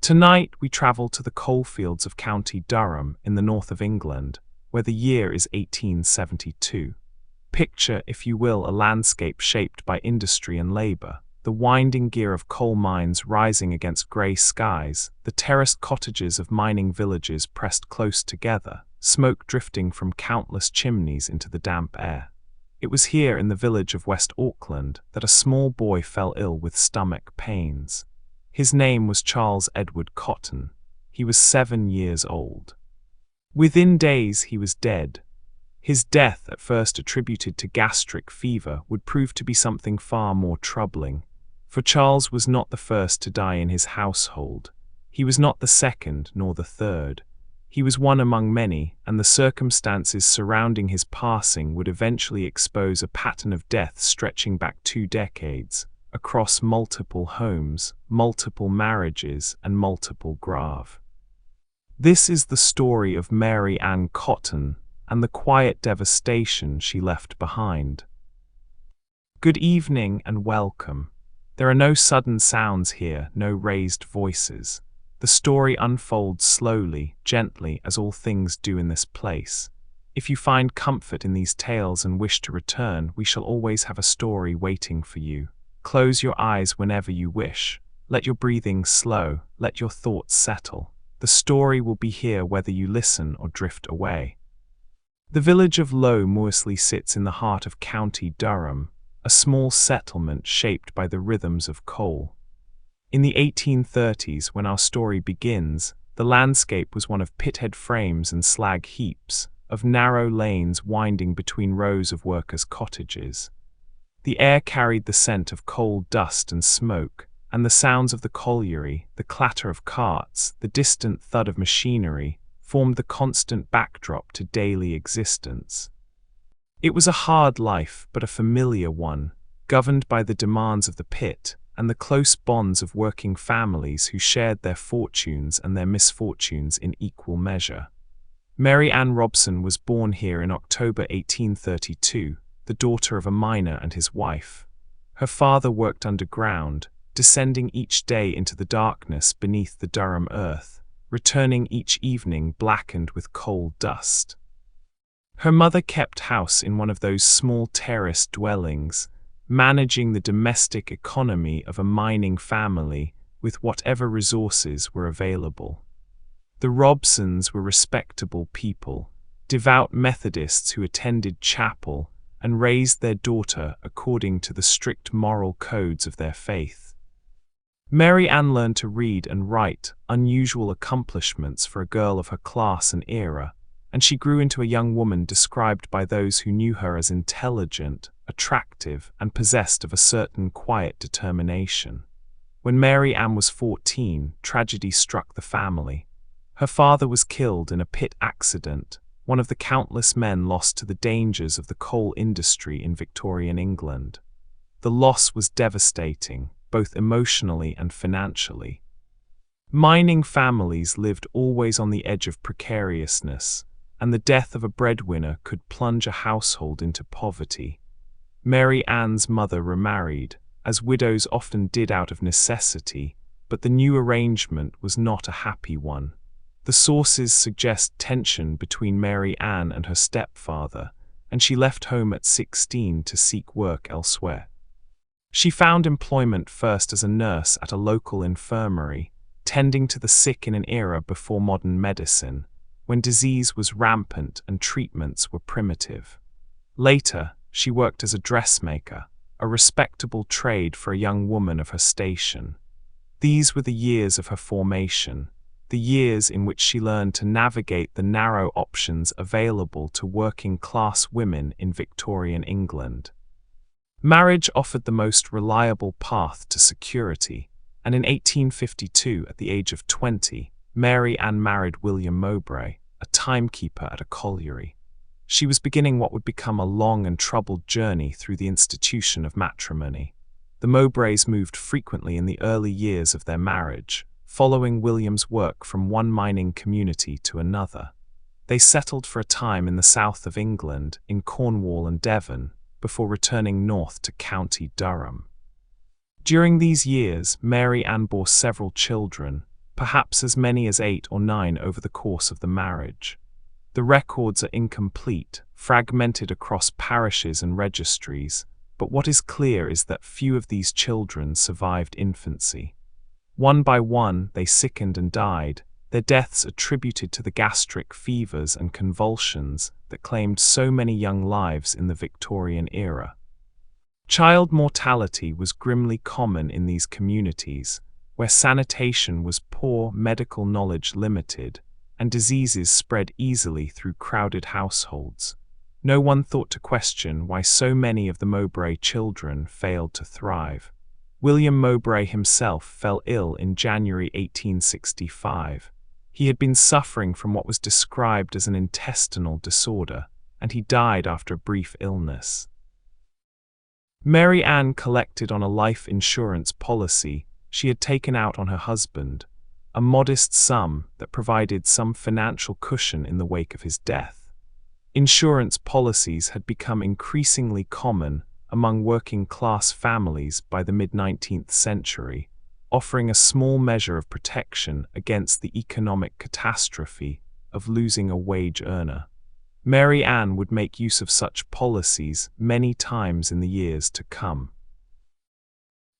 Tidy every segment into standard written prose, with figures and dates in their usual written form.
Tonight we travel to the coalfields of County Durham in the north of England, where the year is 1872. Picture, if you will, a landscape shaped by industry and labour, the winding gear of coal mines rising against grey skies, the terraced cottages of mining villages pressed close together, smoke drifting from countless chimneys into the damp air. It was here in the village of West Auckland that a small boy fell ill with stomach pains. His name was Charles Edward Cotton. He was 7 years old. Within days he was dead. His death, at first attributed to gastric fever, would prove to be something far more troubling. For Charles was not the first to die in his household. He was not the second nor the third. He was one among many, and the circumstances surrounding his passing would eventually expose a pattern of death stretching back 2 decades, across multiple homes, multiple marriages, and multiple graves. This is the story of Mary Ann Cotton and the quiet devastation she left behind. Good evening and welcome. There are no sudden sounds here, no raised voices. The story unfolds slowly, gently, as all things do in this place. If you find comfort in these tales and wish to return, we shall always have a story waiting for you. Close your eyes whenever you wish. Let your breathing slow. Let your thoughts settle. The story will be here whether you listen or drift away. The village of Low Moorsley sits in the heart of County Durham, a small settlement shaped by the rhythms of coal. In the 1830s, when our story begins, the landscape was one of pithead frames and slag heaps, of narrow lanes winding between rows of workers' cottages. The air carried the scent of coal dust and smoke, and the sounds of the colliery, the clatter of carts, the distant thud of machinery, formed the constant backdrop to daily existence. It was a hard life, but a familiar one, governed by the demands of the pit and the close bonds of working families who shared their fortunes and their misfortunes in equal measure. Mary Ann Robson was born here in October 1832, the daughter of a miner and his wife. Her father worked underground, descending each day into the darkness beneath the Durham earth, returning each evening blackened with coal dust. Her mother kept house in one of those small terraced dwellings, managing the domestic economy of a mining family with whatever resources were available. The Robsons were respectable people, devout Methodists who attended chapel and raised their daughter according to the strict moral codes of their faith. Mary Ann learned to read and write, unusual accomplishments for a girl of her class and era, and she grew into a young woman described by those who knew her as intelligent, attractive, and possessed of a certain quiet determination. When Mary Ann was 14, tragedy struck the family. Her father was killed in a pit accident, one of the countless men lost to the dangers of the coal industry in Victorian England. The loss was devastating, both emotionally and financially. Mining families lived always on the edge of precariousness, and the death of a breadwinner could plunge a household into poverty. Mary Ann's mother remarried, as widows often did out of necessity, but the new arrangement was not a happy one. The sources suggest tension between Mary Ann and her stepfather, and she left home at 16 to seek work elsewhere. She found employment first as a nurse at a local infirmary, tending to the sick in an era before modern medicine, when disease was rampant and treatments were primitive. Later, she worked as a dressmaker, a respectable trade for a young woman of her station. These were the years of her formation, the years in which she learned to navigate the narrow options available to working-class women in Victorian England. Marriage offered the most reliable path to security, and in 1852, at the age of 20, Mary Ann married William Mowbray, a timekeeper at a colliery. She was beginning what would become a long and troubled journey through the institution of matrimony. The Mowbrays moved frequently in the early years of their marriage, following William's work from one mining community to another. They settled for a time in the south of England, in Cornwall and Devon, before returning north to County Durham. During these years, Mary Ann bore several children, perhaps as many as 8 or 9 over the course of the marriage. The records are incomplete, fragmented across parishes and registries, but what is clear is that few of these children survived infancy. One by one, they sickened and died, their deaths attributed to the gastric fevers and convulsions that claimed so many young lives in the Victorian era. Child mortality was grimly common in these communities, where sanitation was poor, medical knowledge limited, and diseases spread easily through crowded households. No one thought to question why so many of the Mowbray children failed to thrive. William Mowbray himself fell ill in January 1865. He had been suffering from what was described as an intestinal disorder, and he died after a brief illness. Mary Ann collected on a life insurance policy she had taken out on her husband, a modest sum that provided some financial cushion in the wake of his death. Insurance policies had become increasingly common among working-class families by the mid-19th century, offering a small measure of protection against the economic catastrophe of losing a wage earner. Mary Ann would make use of such policies many times in the years to come.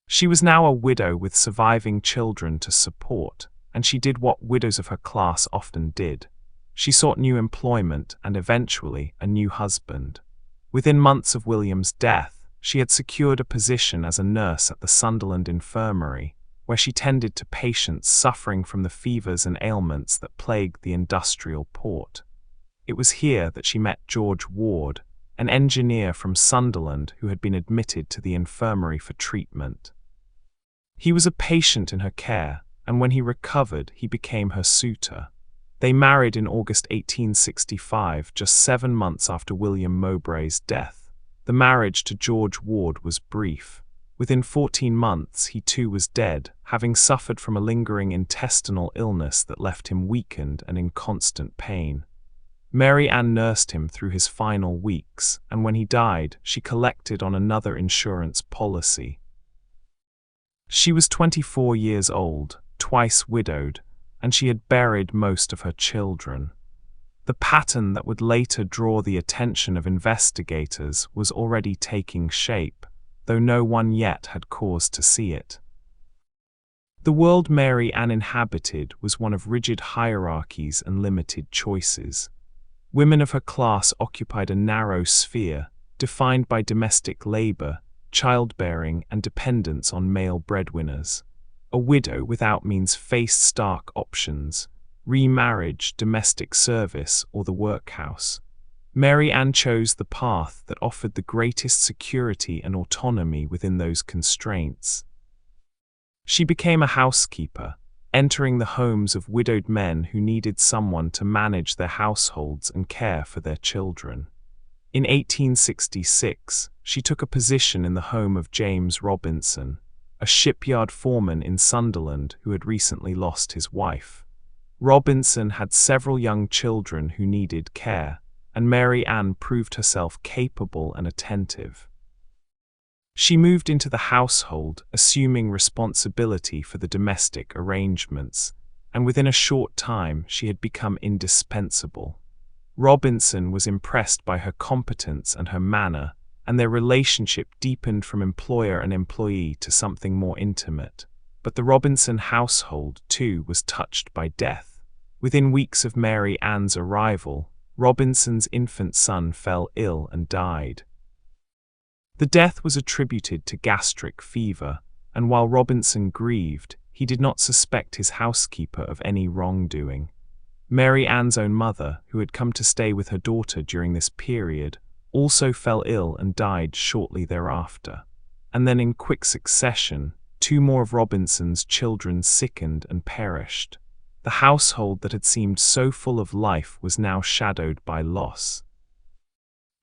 She was now a widow with surviving children to support, and she did what widows of her class often did. She sought new employment and eventually a new husband. Within months of William's death, she had secured a position as a nurse at the Sunderland infirmary, where she tended to patients suffering from the fevers and ailments that plagued the industrial port. It was here that she met George Ward, an engineer from Sunderland who had been admitted to the infirmary for treatment. He was a patient in her care, and when he recovered, he became her suitor. They married in August 1865, just 7 months after William Mowbray's death. The marriage to George Ward was brief. Within 14 months, he too was dead, having suffered from a lingering intestinal illness that left him weakened and in constant pain. Mary Ann nursed him through his final weeks, and when he died, she collected on another insurance policy. She was 24 years old, twice widowed, and she had buried most of her children. The pattern that would later draw the attention of investigators was already taking shape, though no one yet had cause to see it. The world Mary Ann inhabited was one of rigid hierarchies and limited choices. Women of her class occupied a narrow sphere, defined by domestic labor, childbearing, and dependence on male breadwinners. A widow without means faced stark options: remarriage, domestic service, or the workhouse. Mary Ann chose the path that offered the greatest security and autonomy within those constraints. She became a housekeeper, entering the homes of widowed men who needed someone to manage their households and care for their children. In 1866, she took a position in the home of James Robinson, a shipyard foreman in Sunderland who had recently lost his wife. Robinson had several young children who needed care, and Mary Ann proved herself capable and attentive. She moved into the household, assuming responsibility for the domestic arrangements, and within a short time she had become indispensable. Robinson was impressed by her competence and her manner, and their relationship deepened from employer and employee to something more intimate. But the Robinson household, too, was touched by death. Within weeks of Mary Ann's arrival, Robinson's infant son fell ill and died. The death was attributed to gastric fever, and while Robinson grieved, he did not suspect his housekeeper of any wrongdoing. Mary Ann's own mother, who had come to stay with her daughter during this period, also fell ill and died shortly thereafter. And then in quick succession, 2 more of Robinson's children sickened and perished. The household that had seemed so full of life was now shadowed by loss.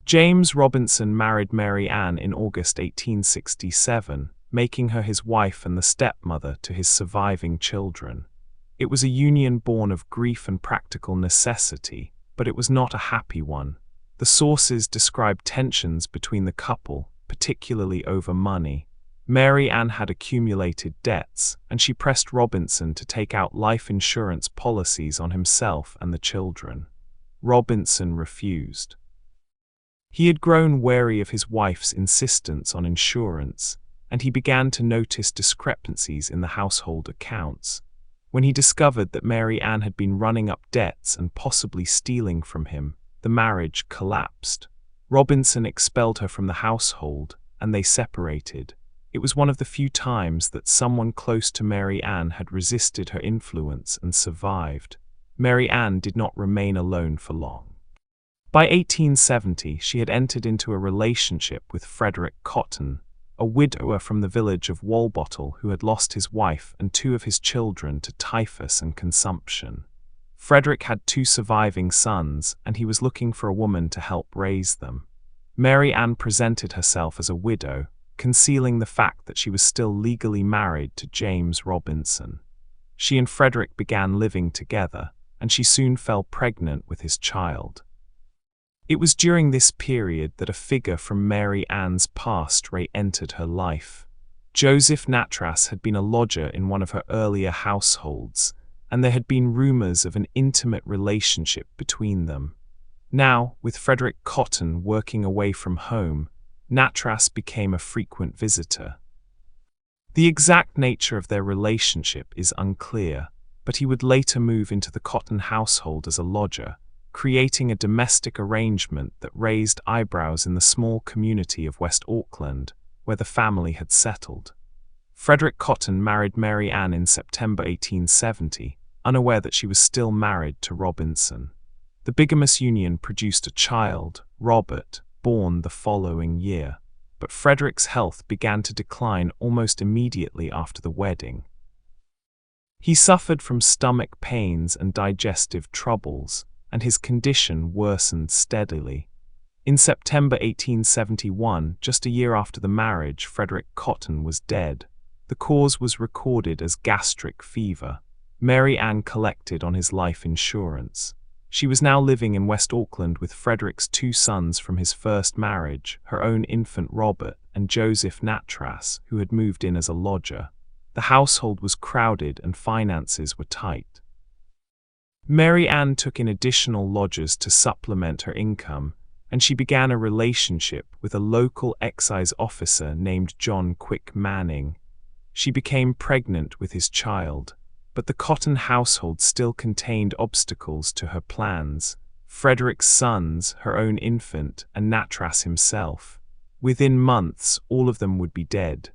James Robinson married Mary Ann in August 1867, making her his wife and the stepmother to his surviving children. It was a union born of grief and practical necessity, but it was not a happy one. The sources describe tensions between the couple, particularly over money. Mary Ann had accumulated debts, and she pressed Robinson to take out life insurance policies on himself and the children. Robinson refused. He had grown wary of his wife's insistence on insurance, and he began to notice discrepancies in the household accounts. When he discovered that Mary Ann had been running up debts and possibly stealing from him, the marriage collapsed. Robinson expelled her from the household, and they separated. It was one of the few times that someone close to Mary Ann had resisted her influence and survived. Mary Ann did not remain alone for long. By 1870, she had entered into a relationship with Frederick Cotton, a widower from the village of Walbottle who had lost his wife and 2 of his children to typhus and consumption. Frederick had 2 surviving sons, and he was looking for a woman to help raise them. Mary Ann presented herself as a widow, concealing the fact that she was still legally married to James Robinson. She and Frederick began living together, and she soon fell pregnant with his child. It was during this period that a figure from Mary Ann's past re-entered her life. Joseph Nattrass had been a lodger in one of her earlier households, and there had been rumors of an intimate relationship between them. Now, with Frederick Cotton working away from home, Nattrass became a frequent visitor. The exact nature of their relationship is unclear, but he would later move into the Cotton household as a lodger, creating a domestic arrangement that raised eyebrows in the small community of West Auckland, where the family had settled. Frederick Cotton married Mary Ann in September 1870, unaware that she was still married to Robinson. The bigamous union produced a child, Robert, born the following year, but Frederick's health began to decline almost immediately after the wedding. He suffered from stomach pains and digestive troubles, and his condition worsened steadily. In September 1871, just a year after the marriage, Frederick Cotton was dead. The cause was recorded as gastric fever. Mary Ann collected on his life insurance. She was now living in West Auckland with Frederick's 2 sons from his first marriage, her own infant Robert and Joseph Nattrass, who had moved in as a lodger. The household was crowded and finances were tight. Mary Ann took in additional lodgers to supplement her income, and she began a relationship with a local excise officer named John Quick Manning. She became pregnant with his child, but the Cotton household still contained obstacles to her plans: Frederick's sons, her own infant, and Nattrass himself. Within months, all of them would be dead.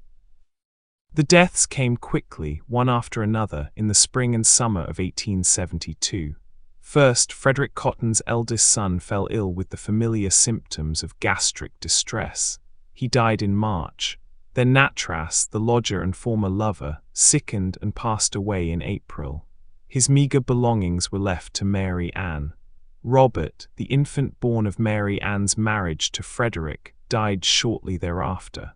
The deaths came quickly, one after another, in the spring and summer of 1872. First, Frederick Cotton's eldest son fell ill with the familiar symptoms of gastric distress. He died in March. Then Nattrass, the lodger and former lover, sickened and passed away in April. His meagre belongings were left to Mary Ann. Robert, the infant born of Mary Ann's marriage to Frederick, died shortly thereafter.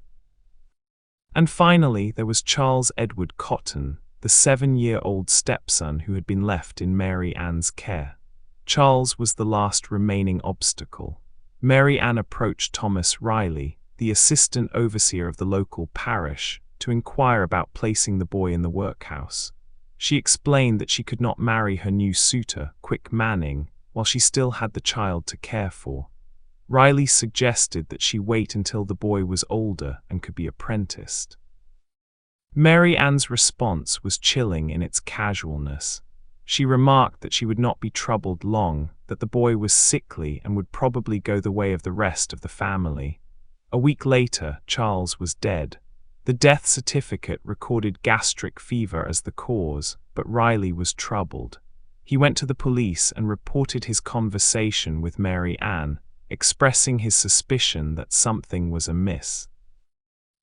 And finally, there was Charles Edward Cotton, the 7-year-old stepson who had been left in Mary Ann's care. Charles was the last remaining obstacle. Mary Ann approached Thomas Riley, the assistant overseer of the local parish, to inquire about placing the boy in the workhouse. She explained that she could not marry her new suitor, Quick Manning, while she still had the child to care for. Riley suggested that she wait until the boy was older and could be apprenticed. Mary Ann's response was chilling in its casualness. She remarked that she would not be troubled long, that the boy was sickly and would probably go the way of the rest of the family. A week later, Charles was dead. The death certificate recorded gastric fever as the cause, but Riley was troubled. He went to the police and reported his conversation with Mary Ann, expressing his suspicion that something was amiss.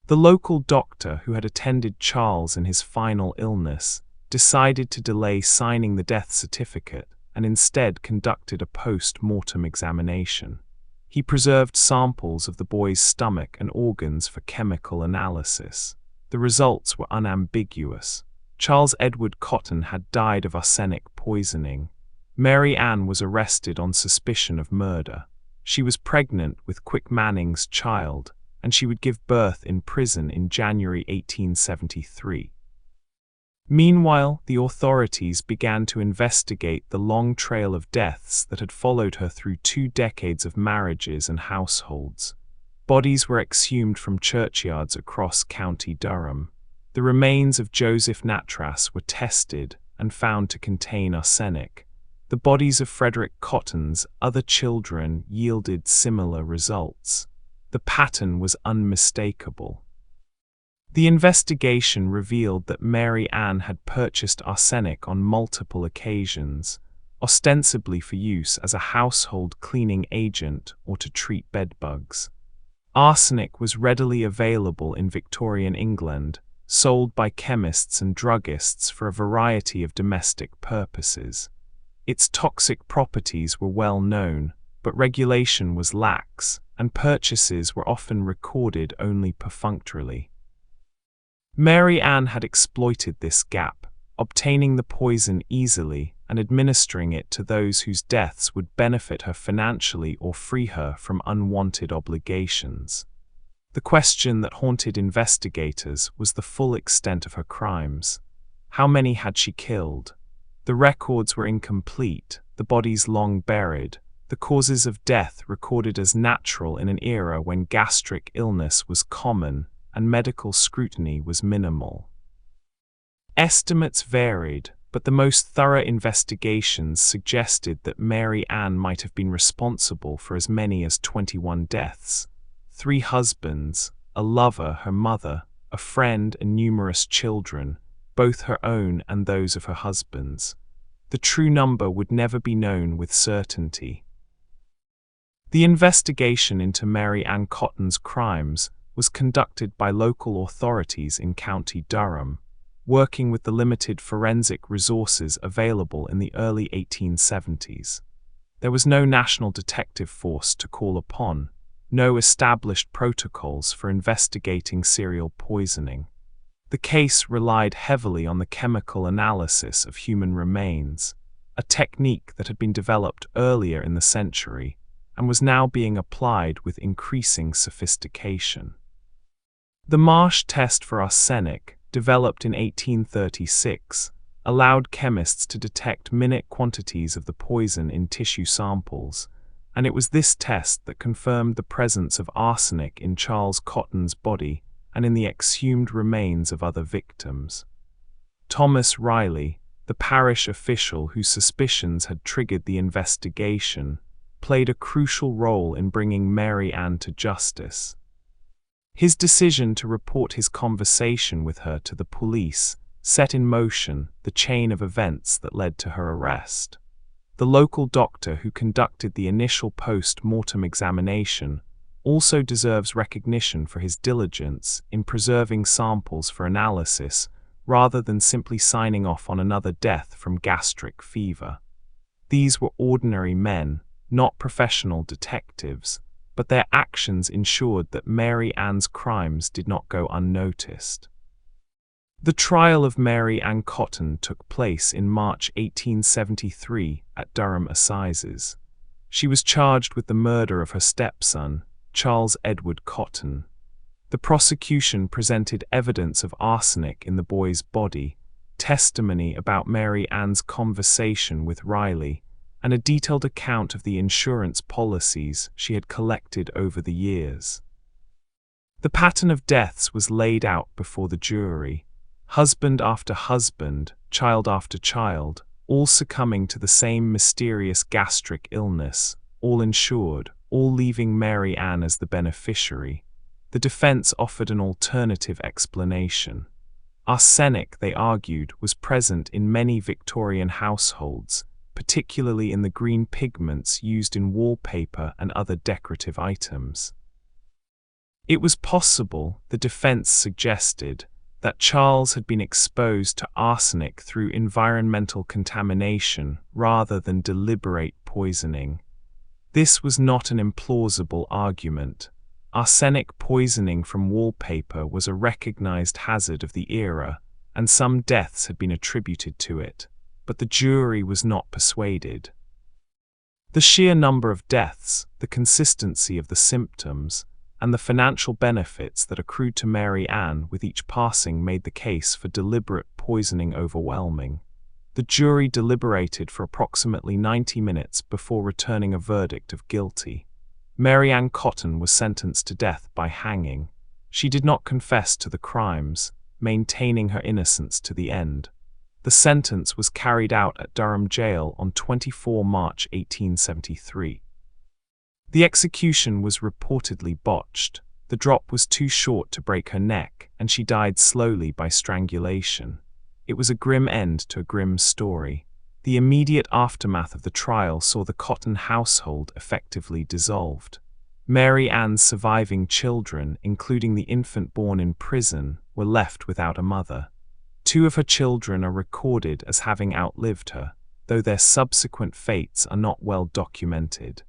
The local doctor who had attended Charles in his final illness decided to delay signing the death certificate and instead conducted a post-mortem examination. He preserved samples of the boy's stomach and organs for chemical analysis. The results were unambiguous. Charles Edward Cotton had died of arsenic poisoning. Mary Ann was arrested on suspicion of murder. She was pregnant with Quick Manning's child, and she would give birth in prison in January 1873. Meanwhile, the authorities began to investigate the long trail of deaths that had followed her through 2 decades of marriages and households. Bodies were exhumed from churchyards across County Durham. The remains of Joseph Nattrass were tested and found to contain arsenic. The bodies of Frederick Cotton's other children yielded similar results. The pattern was unmistakable. The investigation revealed that Mary Ann had purchased arsenic on multiple occasions, ostensibly for use as a household cleaning agent or to treat bedbugs. Arsenic was readily available in Victorian England, sold by chemists and druggists for a variety of domestic purposes. Its toxic properties were well known, but regulation was lax, and purchases were often recorded only perfunctorily. Mary Ann had exploited this gap, obtaining the poison easily and administering it to those whose deaths would benefit her financially or free her from unwanted obligations. The question that haunted investigators was the full extent of her crimes. How many had she killed? The records were incomplete, the bodies long buried, the causes of death recorded as natural in an era when gastric illness was common and medical scrutiny was minimal. Estimates varied, but the most thorough investigations suggested that Mary Ann might have been responsible for as many as 21 deaths. 3 husbands, a lover, her mother, a friend, and numerous children, both her own and those of her husbands. The true number would never be known with certainty. The investigation into Mary Ann Cotton's crimes was conducted by local authorities in County Durham, working with the limited forensic resources available in the early 1870s. There was no national detective force to call upon, no established protocols for investigating serial poisoning. The case relied heavily on the chemical analysis of human remains, a technique that had been developed earlier in the century and was now being applied with increasing sophistication. The Marsh test for arsenic, developed in 1836, allowed chemists to detect minute quantities of the poison in tissue samples, and it was this test that confirmed the presence of arsenic in Charles Cotton's body and in the exhumed remains of other victims. Thomas Riley, the parish official whose suspicions had triggered the investigation, played a crucial role in bringing Mary Ann to justice. His decision to report his conversation with her to the police set in motion the chain of events that led to her arrest. The local doctor who conducted the initial post-mortem examination also deserves recognition for his diligence in preserving samples for analysis rather than simply signing off on another death from gastric fever. These were ordinary men, not professional detectives, but their actions ensured that Mary Ann's crimes did not go unnoticed. The trial of Mary Ann Cotton took place in March 1873 at Durham Assizes. She was charged with the murder of her stepson, Charles Edward Cotton. The prosecution presented evidence of arsenic in the boy's body, testimony about Mary Ann's conversation with Riley, and a detailed account of the insurance policies she had collected over the years. The pattern of deaths was laid out before the jury, husband after husband, child after child, all succumbing to the same mysterious gastric illness, all insured, all leaving Mary Ann as the beneficiary. The defense offered an alternative explanation. Arsenic, they argued, was present in many Victorian households, particularly in the green pigments used in wallpaper and other decorative items. It was possible, the defense suggested, that Charles had been exposed to arsenic through environmental contamination rather than deliberate poisoning. This was not an implausible argument. Arsenic poisoning from wallpaper was a recognized hazard of the era, and some deaths had been attributed to it, but the jury was not persuaded. The sheer number of deaths, the consistency of the symptoms, and the financial benefits that accrued to Mary Ann with each passing made the case for deliberate poisoning overwhelming. The jury deliberated for approximately 90 minutes before returning a verdict of guilty. Mary Ann Cotton was sentenced to death by hanging. She did not confess to the crimes, maintaining her innocence to the end. The sentence was carried out at Durham Gaol on 24 March 1873. The execution was reportedly botched. The drop was too short to break her neck, and she died slowly by strangulation. It was a grim end to a grim story. The immediate aftermath of the trial saw the Cotton household effectively dissolved. Mary Ann's surviving children, including the infant born in prison, were left without a mother. 2 of her children are recorded as having outlived her, though their subsequent fates are not well documented.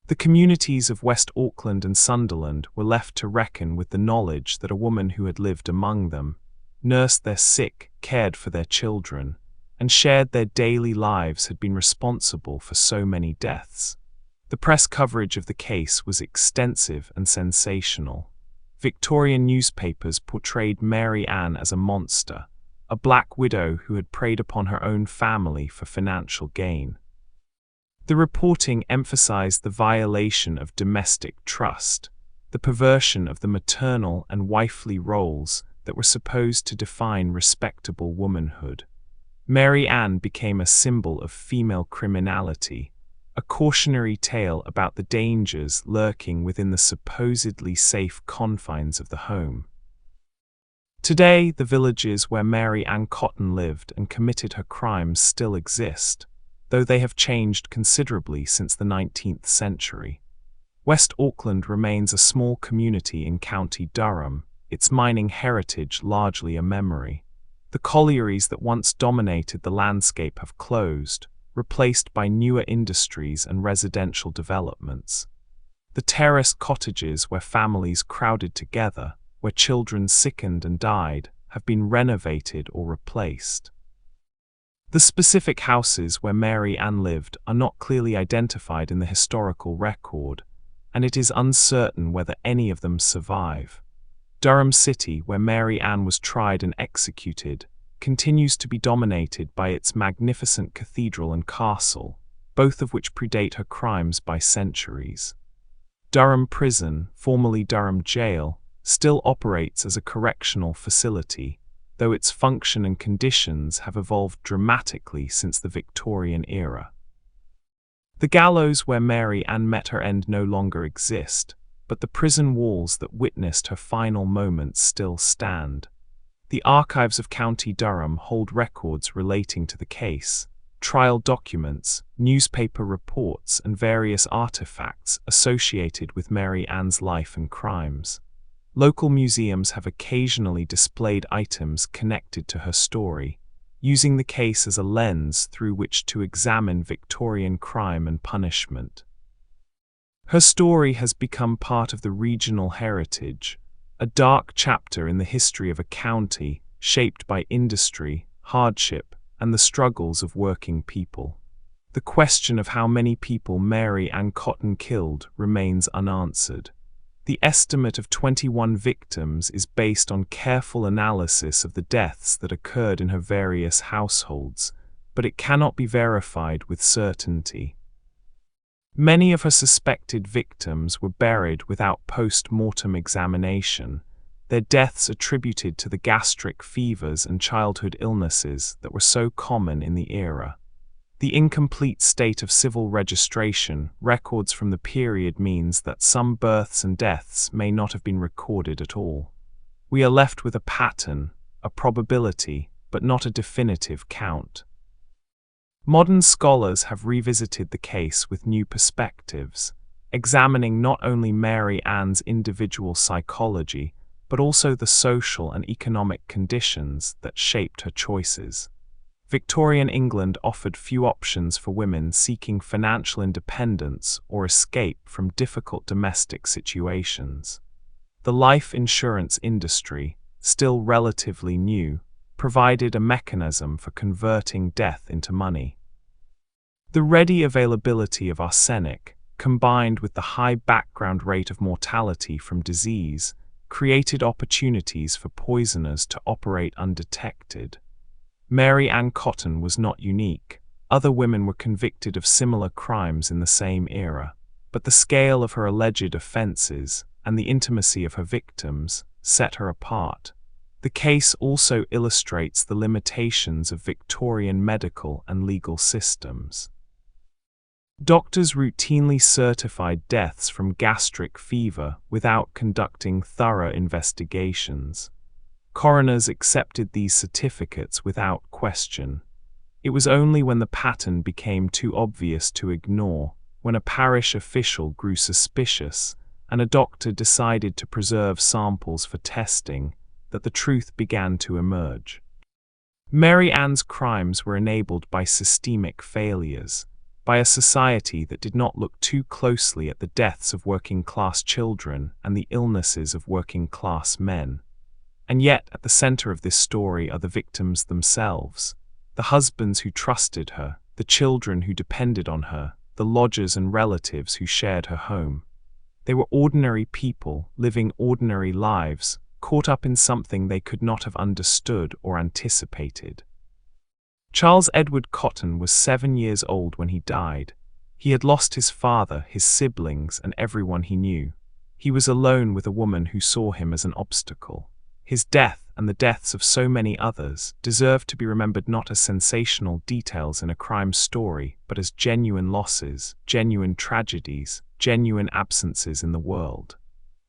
The communities of West Auckland and Sunderland were left to reckon with the knowledge that a woman who had lived among them, nursed their sick, cared for their children, and shared their daily lives had been responsible for so many deaths. The press coverage of the case was extensive and sensational. Victorian newspapers portrayed Mary Ann as a monster, a black widow who had preyed upon her own family for financial gain. The reporting emphasized the violation of domestic trust, the perversion of the maternal and wifely roles that were supposed to define respectable womanhood. Mary Ann became a symbol of female criminality, a cautionary tale about the dangers lurking within the supposedly safe confines of the home. Today, the villages where Mary Ann Cotton lived and committed her crimes still exist, though they have changed considerably since the 19th century. West Auckland remains a small community in County Durham, its mining heritage largely a memory. The collieries that once dominated the landscape have closed, replaced by newer industries and residential developments. The terraced cottages where families crowded together, where children sickened and died, have been renovated or replaced. The specific houses where Mary Ann lived are not clearly identified in the historical record, and it is uncertain whether any of them survive. Durham City, where Mary Ann was tried and executed, continues to be dominated by its magnificent cathedral and castle, both of which predate her crimes by centuries. Durham Prison, formerly Durham Gaol, still operates as a correctional facility, though its function and conditions have evolved dramatically since the Victorian era. The gallows where Mary Ann met her end no longer exist, but the prison walls that witnessed her final moments still stand. The archives of County Durham hold records relating to the case, trial documents, newspaper reports, and various artifacts associated with Mary Ann's life and crimes. Local museums have occasionally displayed items connected to her story, using the case as a lens through which to examine Victorian crime and punishment. Her story has become part of the regional heritage, a dark chapter in the history of a county shaped by industry, hardship, and the struggles of working people. The question of how many people Mary Ann Cotton killed remains unanswered. The estimate of 21 victims is based on careful analysis of the deaths that occurred in her various households, but it cannot be verified with certainty. Many of her suspected victims were buried without post-mortem examination, their deaths attributed to the gastric fevers and childhood illnesses that were so common in the era. The incomplete state of civil registration records from the period means that some births and deaths may not have been recorded at all. We are left with a pattern, a probability, but not a definitive count. Modern scholars have revisited the case with new perspectives, examining not only Mary Ann's individual psychology, but also the social and economic conditions that shaped her choices. Victorian England offered few options for women seeking financial independence or escape from difficult domestic situations. The life insurance industry, still relatively new, provided a mechanism for converting death into money. The ready availability of arsenic, combined with the high background rate of mortality from disease, created opportunities for poisoners to operate undetected. Mary Ann Cotton was not unique. Other women were convicted of similar crimes in the same era, but the scale of her alleged offences and the intimacy of her victims set her apart. The case also illustrates the limitations of Victorian medical and legal systems. Doctors routinely certified deaths from gastric fever without conducting thorough investigations. Coroners accepted these certificates without question. It was only when the pattern became too obvious to ignore, when a parish official grew suspicious, and a doctor decided to preserve samples for testing, that the truth began to emerge. Mary Ann's crimes were enabled by systemic failures, by a society that did not look too closely at the deaths of working-class children and the illnesses of working-class men. And yet, at the center of this story are the victims themselves, the husbands who trusted her, the children who depended on her, the lodgers and relatives who shared her home. They were ordinary people, living ordinary lives, caught up in something they could not have understood or anticipated. Charles Edward Cotton was 7 years old when he died. He had lost his father, his siblings, and everyone he knew. He was alone with a woman who saw him as an obstacle. His death, and the deaths of so many others, deserve to be remembered not as sensational details in a crime story, but as genuine losses, genuine tragedies, genuine absences in the world.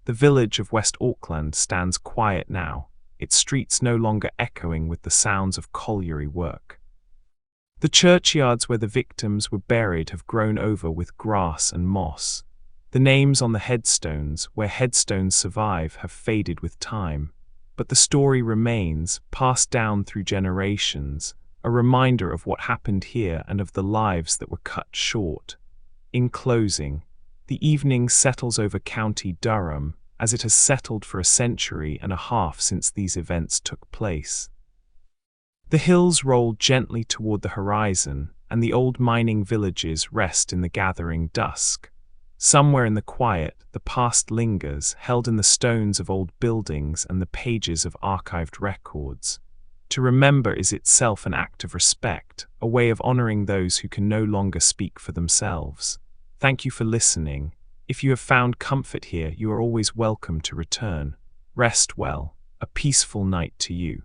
The village of West Auckland stands quiet now, its streets no longer echoing with the sounds of colliery work. The churchyards where the victims were buried have grown over with grass and moss. The names on the headstones, where headstones survive, have faded with time. But the story remains, passed down through generations, a reminder of what happened here and of the lives that were cut short. In closing, the evening settles over County Durham, as it has settled for a century and a half since these events took place. The hills roll gently toward the horizon, and the old mining villages rest in the gathering dusk. Somewhere in the quiet, the past lingers, held in the stones of old buildings and the pages of archived records. To remember is itself an act of respect, a way of honoring those who can no longer speak for themselves. Thank you for listening. If you have found comfort here, you are always welcome to return. Rest well. A peaceful night to you.